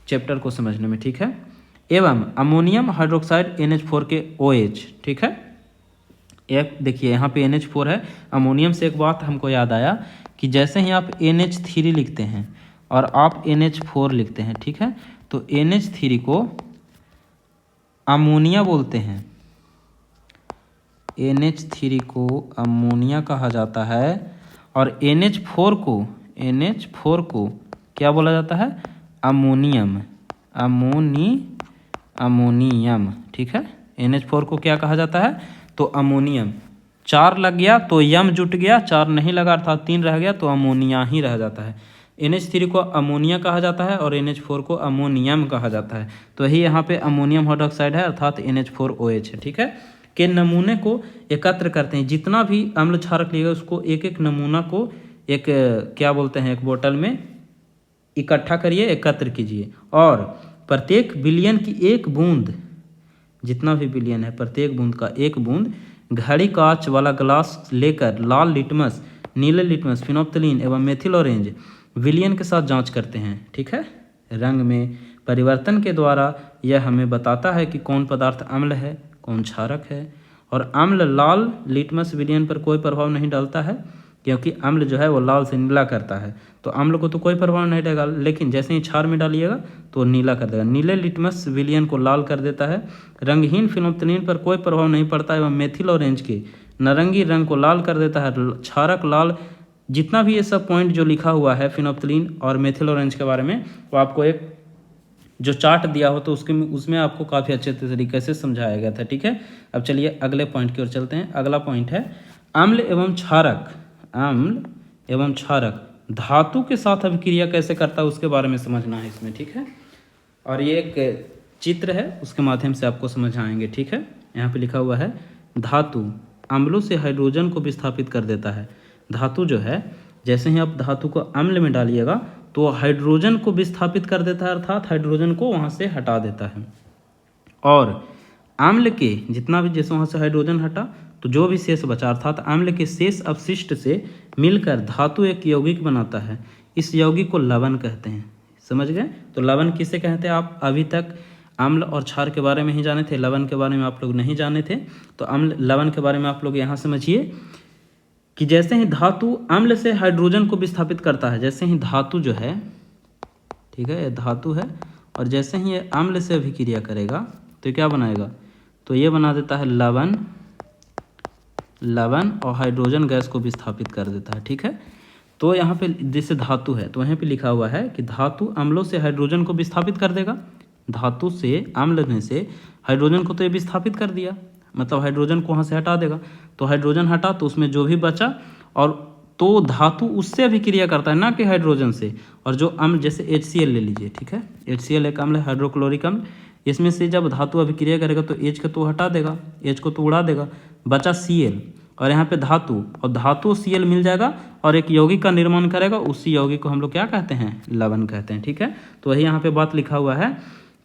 चैप्टर को समझने में। ठीक है, एवं अमोनियम हाइड्रोक्साइड NH4 के OH। ठीक है, एक देखिए यहाँ पे NH4 है, अमोनियम से एक बात हमको याद आया कि जैसे ही आप NH3 लिखते हैं और आप NH4 लिखते हैं, ठीक है, तो NH3 को अमोनिया बोलते हैं, NH3 को अमोनिया कहा जाता है, और NH4 को क्या बोला जाता है, अमोनियम, अमोनियम। ठीक है, NH4 को क्या कहा जाता है, तो अमोनियम। 4 लग गया तो यम जुट गया, 4 नहीं लगा अर्थात 3 रह गया तो अमोनिया ही रह जाता है। NH3 को अमोनिया कहा जाता है और NH4 को अमोनियम कहा जाता है। तो यही यहाँ पे अमोनियम हाइड्रोक्साइड है अर्थात NH4OH है। ठीक है, के नमूने को एकत्र करते हैं, जितना भी अम्ल क्षारक लिएगा उसको एक एक नमूना को एक क्या बोलते हैं, एक बोतल में इकट्ठा करिए, एकत्र कीजिए, और प्रत्येक विलयन की एक बूंद, जितना भी विलयन है प्रत्येक बूंद का एक बूंद घड़ी कांच वाला ग्लास लेकर लाल लिटमस, नीले लिटमस, फिनोप्थलीन एवं मेथिल ऑरेंज विलयन के साथ जांच करते हैं। ठीक है, रंग में परिवर्तन के द्वारा यह हमें बताता है कि कौन पदार्थ अम्ल है कौन क्षारक है। और अम्ल लाल लिटमस विलयन पर कोई प्रभाव नहीं डालता है, क्योंकि अम्ल जो है वो लाल से नीला करता है, तो अम्ल को तो कोई प्रभाव नहीं देगा, लेकिन जैसे ही क्षार में डालिएगा तो नीला कर देगा। नीले लिटमस विलयन को लाल कर देता है। रंगहीन फिनोप्थलीन पर कोई प्रभाव नहीं पड़ता एवं मेथिल ऑरेंज के नारंगी रंग को लाल कर देता है। क्षारक लाल, जितना भी ये सब पॉइंट जो लिखा हुआ है फिनोप्थलीन और मेथिल ऑरेंज के बारे में, वो आपको एक जो चार्ट दिया हो तो उसमें आपको काफ़ी अच्छे तरीके से समझाया गया था। ठीक है, अब चलिए अगले पॉइंट की ओर चलते हैं। अगला पॉइंट है अम्ल एवं क्षारक, अम्ल एवं क्षारक धातु के साथ अभिक्रिया कैसे करता है उसके बारे में समझना है इसमें। ठीक है, और ये एक चित्र है उसके माध्यम से आपको समझ आएंगे। ठीक है, यहाँ पे लिखा हुआ है धातु अम्लों से हाइड्रोजन को विस्थापित कर देता है। धातु जो है जैसे ही आप धातु को अम्ल में डालिएगा तो हाइड्रोजन को विस्थापित कर देता है, अर्थात हाइड्रोजन को वहाँ से हटा देता है। और अम्ल के जितना भी, जैसे वहाँ से हाइड्रोजन हटा तो जो भी शेष बचा, अर्थात अम्ल के शेष अपशिष्ट से मिलकर धातु एक यौगिक बनाता है। इस यौगिक को लवण कहते हैं। समझ गए? तो लवण किसे कहते हैं? आप अभी तक अम्ल और क्षार के बारे में ही जाने थे, लवण के बारे में आप लोग नहीं जाने थे। तो अम्ल लवण के बारे में आप लोग यहाँ समझिए कि जैसे ही धातु अम्ल से हाइड्रोजन को विस्थापित करता है, जैसे ही धातु जो है, ठीक है, ये धातु है, और जैसे ही ये अम्ल से अभिक्रिया करेगा तो क्या बनाएगा? तो ये बना देता है लवण, लवण और हाइड्रोजन गैस को विस्थापित कर देता है। ठीक है, तो यहाँ पे जैसे धातु है तो यहाँ पे लिखा हुआ है कि धातु अम्लों से हाइड्रोजन को विस्थापित कर देगा। धातु से अम्ल में से हाइड्रोजन को तो ये विस्थापित कर दिया, मतलब हाइड्रोजन को वहाँ से हटा देगा। तो हाइड्रोजन हटा तो उसमें जो भी बचा, और तो धातु उससे अभिक्रिया करता है, ना कि हाइड्रोजन से। और जो अम्ल जैसे HCl ले लीजिए, ठीक है, HCl एक अम्ल है, हाइड्रोक्लोरिक अम्ल। इसमें से जब धातु अभिक्रिया करेगा तो H को तो हटा देगा, H को तो उड़ा देगा, बचा Cl, और यहाँ पे धातु, और धातु Cl मिल जाएगा और एक यौगिक का निर्माण करेगा। उसी यौगिक को हम लोग क्या कहते हैं? लवण कहते हैं। ठीक है, तो वही यहाँ पे बात लिखा हुआ है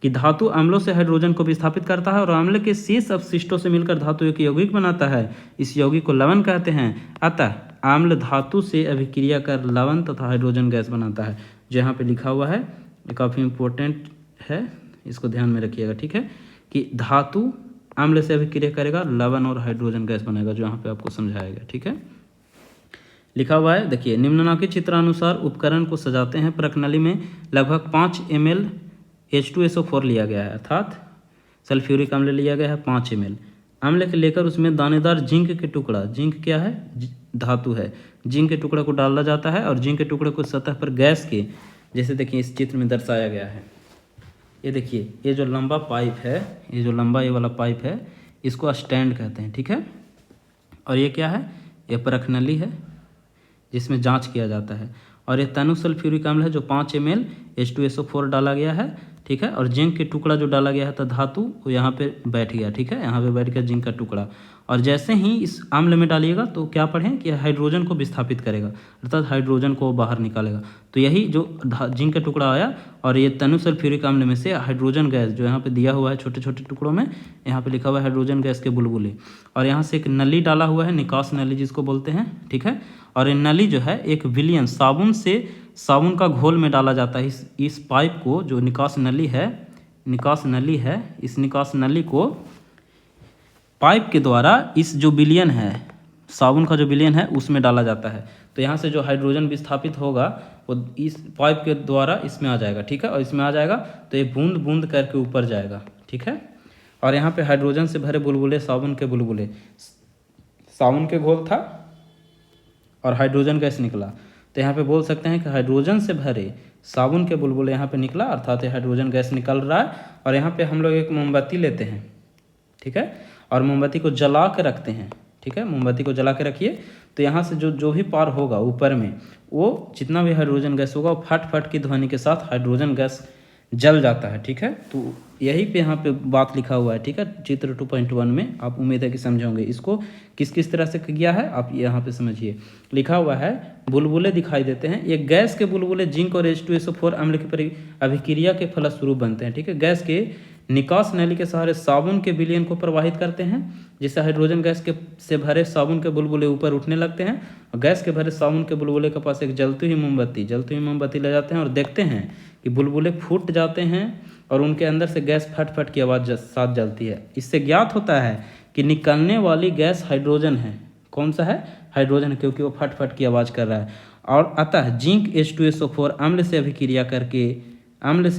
कि धातु अम्लों से हाइड्रोजन को विस्थापित करता है और अम्ल के शेष अपशिष्टों से मिलकर धातु एक यौगिक बनाता है। इस यौगिक को लवण कहते हैं। अतः अम्ल धातु से अभिक्रिया कर लवण तथा हाइड्रोजन गैस बनाता है। जो यहाँ पे लिखा हुआ है ये काफ़ी इंपॉर्टेंट है, इसको ध्यान में रखिएगा। ठीक है, कि धातु अम्ल से अभिक्रिया करेगा, लवण और हाइड्रोजन गैस बनाएगा, जो यहाँ पे आपको समझाया गया। ठीक है, लिखा हुआ है, देखिए, निम्नलिखित चित्रानुसार उपकरण को सजाते हैं। प्रणाली में लगभग 5 ml H2SO4 लिया गया है, अर्थात सल्फ्यूरिक अम्ल लिया गया है 5 ml। अम्ल के लेकर उसमें दानेदार जिंक के टुकड़ा, जिंक क्या है? धातु है। जिंक के टुकड़े को डाला जाता है और जिंक के टुकड़े को सतह पर गैस के, जैसे देखिए इस चित्र में दर्शाया गया है। ये देखिए, ये जो लंबा पाइप है, ये जो लंबा ये वाला पाइप है, इसको स्टैंड कहते हैं, ठीक है। और ये क्या है, ये परख नली है जिसमें जांच किया जाता है। और ये तनु सल्फ्यूरिक अम्ल है जो 5 ml H2SO4 डाला गया है, ठीक है। और जिंक के टुकड़ा जो डाला गया था धातु, वो यहाँ पे बैठ गया, ठीक है, यहाँ पे बैठ गया जिंक का टुकड़ा। और जैसे ही इस अम्ल में डालिएगा तो क्या पढ़ें कि हाइड्रोजन को विस्थापित करेगा, अर्थात हाइड्रोजन को बाहर निकालेगा। तो यही जो जिंक का टुकड़ा आया और ये तनु सल्फ्यूरिक अम्ल में से हाइड्रोजन गैस जो यहाँ पे दिया हुआ है छोटे छोटे टुकड़ों में, यहाँ पे लिखा हुआ है हाइड्रोजन गैस के बुलबुले। और यहाँ से एक नली डाला हुआ है, निकास नली जिसको बोलते हैं, ठीक है। और ये नली जो है एक विलयन साबुन का घोल में डाला जाता है। इस पाइप को जो निकास नली है, इस निकास नली को पाइप के द्वारा इस जो विलयन है, साबुन का जो विलयन है, उसमें डाला जाता है। तो यहाँ से जो हाइड्रोजन विस्थापित होगा वो इस पाइप के द्वारा इसमें आ जाएगा, ठीक है। और इसमें आ जाएगा तो ये बूंद बूंद करके ऊपर जाएगा, ठीक है। और यहाँ पे हाइड्रोजन से भरे बुलबुले, साबुन के बुलबुले, साबुन के घोल था और हाइड्रोजन गैस निकला। तो यहाँ पे बोल सकते हैं कि हाइड्रोजन से भरे साबुन के बुलबुले यहाँ पे निकला, अर्थात ये हाइड्रोजन गैस निकल रहा है। और यहाँ पे हम लोग एक मोमबत्ती लेते हैं, ठीक है, और मोमबत्ती को जला के रखते हैं, ठीक है। मोमबत्ती को जला के रखिए तो यहाँ से जो भी पार होगा ऊपर में, वो जितना भी हाइड्रोजन गैस होगा वो फट फट की ध्वनि के साथ हाइड्रोजन गैस जल जाता है, ठीक है। तो यही पे यहाँ पे बात लिखा हुआ है, ठीक है, चित्र 2.1 में। आप उम्मीद है कि समझोगे इसको किस किस तरह से किया है, आप यहाँ पे समझिए। लिखा हुआ है बुलबुले दिखाई देते हैं, ये गैस के बुलबुले जिंक और H2SO4 अम्ल की अभिक्रिया के फलस्वरूप बनते हैं, ठीक है। गैस के निकास नली के सहारे साबुन के विलयन को प्रवाहित करते हैं, जिससे हाइड्रोजन गैस के से भरे साबुन के बुलबुले ऊपर उठने लगते हैं। और गैस के भरे साबुन के बुलबुले के पास एक जलती हुई मोमबत्ती ले जाते हैं और देखते हैं कि बुलबुले फूट जाते हैं और उनके अंदर से गैस फट फट की आवाज़ साथ जलती है। इससे ज्ञात होता है कि निकलने वाली गैस हाइड्रोजन है। कौन सा है, हाइड्रोजन है, क्योंकि वो फट फट की आवाज़ कर रहा है। और अतः जिंक H2SO4 अम्ल से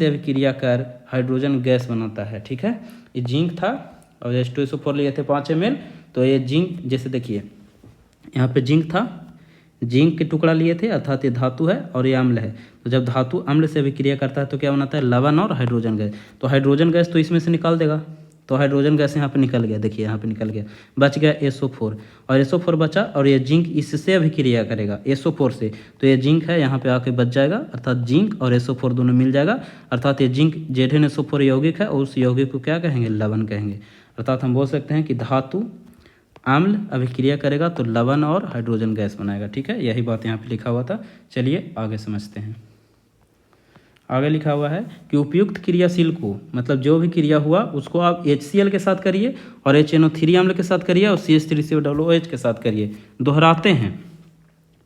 अभिक्रिया कर हाइड्रोजन गैस बनाता है, ठीक है। ये जिंक था और H2SO4 लिए थे 5 ml। तो ये जिंक, जैसे देखिए यहाँ पे जिंक था, जिंक के टुकड़ा लिए थे, अर्थात ये धातु है और ये अम्ल है। तो जब धातु अम्ल से अभिक्रिया करता है तो क्या बनाता है, लवण और हाइड्रोजन गैस। तो हाइड्रोजन गैस तो इसमें से निकाल देगा, तो हाइड्रोजन गैस यहाँ पे निकल गया, देखिए यहाँ पे निकल गया, बच गया SO4। और SO4 बचा और ये जिंक इससे अभिक्रिया करेगा SO4 से, तो ये जिंक है यहाँ पे आके बच जाएगा, अर्थात जिंक और SO4 दोनों मिल जाएगा। अर्थात ये जिंक ZnSO4 यौगिक है और उस यौगिक को क्या कहेंगे, लवण कहेंगे। अर्थात हम बोल सकते हैं कि धातु अम्ल अभिक्रिया करेगा तो लवण और हाइड्रोजन गैस बनाएगा, ठीक है। यही बात यहाँ पे लिखा हुआ था। चलिए आगे समझते हैं। आगे लिखा हुआ है कि उपयुक्त क्रियाशील को, मतलब जो भी क्रिया हुआ उसको आप HCl के साथ करिए और HNO3 अम्ल के साथ करिए और CH3COOH के साथ करिए, दोहराते हैं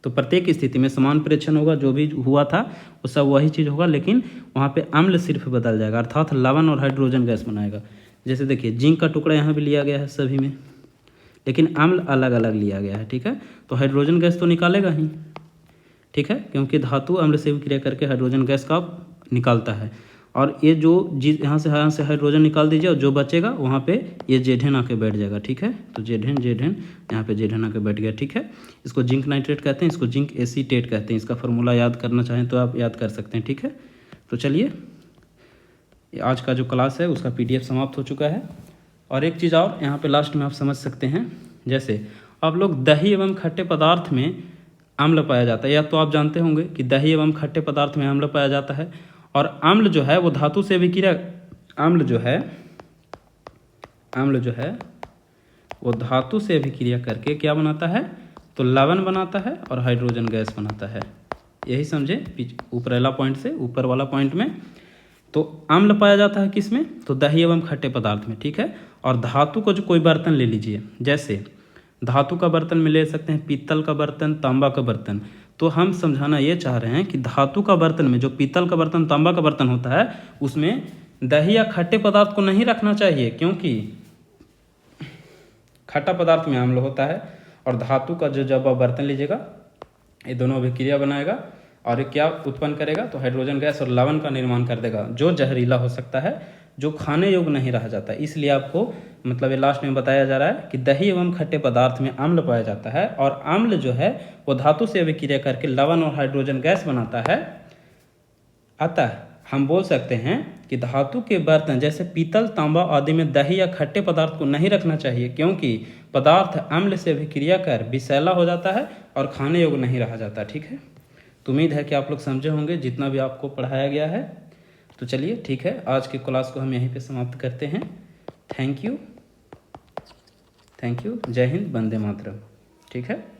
तो प्रत्येक स्थिति में समान प्रेक्षण होगा। जो भी हुआ था वो सब वही चीज़ होगा, लेकिन वहाँ पे अम्ल सिर्फ बदल जाएगा, अर्थात लवण और हाइड्रोजन गैस बनाएगा। जैसे देखिए जिंक का टुकड़ा यहाँ पे लिया गया है सभी में, लेकिन अम्ल अलग अलग लिया गया है, ठीक है। तो हाइड्रोजन गैस तो निकालेगा ही, ठीक है, क्योंकि धातु अम्ल से विक्रिया करके हाइड्रोजन गैस का निकालता है। और ये जो यहाँ से हाइड्रोजन निकाल दीजिए और जो बचेगा वहाँ पे ये Zn आके बैठ जाएगा, ठीक है। तो Zn यहाँ पे Zn आके बैठ गया, ठीक है। इसको जिंक नाइट्रेट कहते हैं, इसको जिंक एसीटेट कहते हैं। इसका फार्मूला याद करना चाहें तो आप याद कर सकते हैं, ठीक है। तो चलिए, आज का जो क्लास है उसका PDF समाप्त हो चुका है। और एक चीज़ और यहाँ पे लास्ट में आप समझ सकते हैं, जैसे आप लोग दही एवं खट्टे पदार्थ में अम्ल पाया जाता है, या तो आप जानते होंगे कि दही एवं खट्टे पदार्थ में अम्ल पाया जाता है। और अम्ल जो है वो धातु से अभिक्रिया, अम्ल जो है वो धातु से अभिक्रिया करके क्या बनाता है, तो लवण बनाता है और हाइड्रोजन गैस बनाता है। यही समझे ऊपर वाला पॉइंट में। तो अम्ल पाया जाता है किस में, तो दही एवं खट्टे पदार्थ में, ठीक है। और धातु को जो कोई बर्तन ले लीजिए, जैसे धातु का बर्तन में ले सकते हैं पीतल का बर्तन, तांबा का बर्तन। तो हम समझाना ये चाह रहे हैं कि धातु का बर्तन में जो पीतल का बर्तन, तांबा का बर्तन होता है, उसमें दही या खट्टे पदार्थ को नहीं रखना चाहिए, क्योंकि खट्टा पदार्थ में अम्ल होता है। और धातु का जो जब आप बर्तन लीजिएगा, ये दोनों अभिक्रिया बनाएगा और ये क्या उत्पन्न करेगा, तो हाइड्रोजन गैस और लवण का निर्माण कर देगा, जो जहरीला हो सकता है, जो खाने योग्य नहीं रह जाता। इसलिए आपको मतलब ये लास्ट में बताया जा रहा है कि दही एवं खट्टे पदार्थ में अम्ल पाया जाता है, और अम्ल जो है वो धातु से अभिक्रिया करके लवण और हाइड्रोजन गैस बनाता है। अतः हम बोल सकते हैं कि धातु के बर्तन जैसे पीतल, तांबा आदि में दही या खट्टे पदार्थ को नहीं रखना चाहिए, क्योंकि पदार्थ अम्ल से अभिक्रिया कर विषैला हो जाता है और खाने योग्य नहीं रह जाता। ठीक है, तो उम्मीद है कि आप लोग समझे होंगे जितना भी आपको पढ़ाया गया है। तो चलिए ठीक है, आज की क्लास को हम यहीं पे समाप्त करते हैं। थैंक यू, जय हिंद, वंदे मातरम। ठीक है।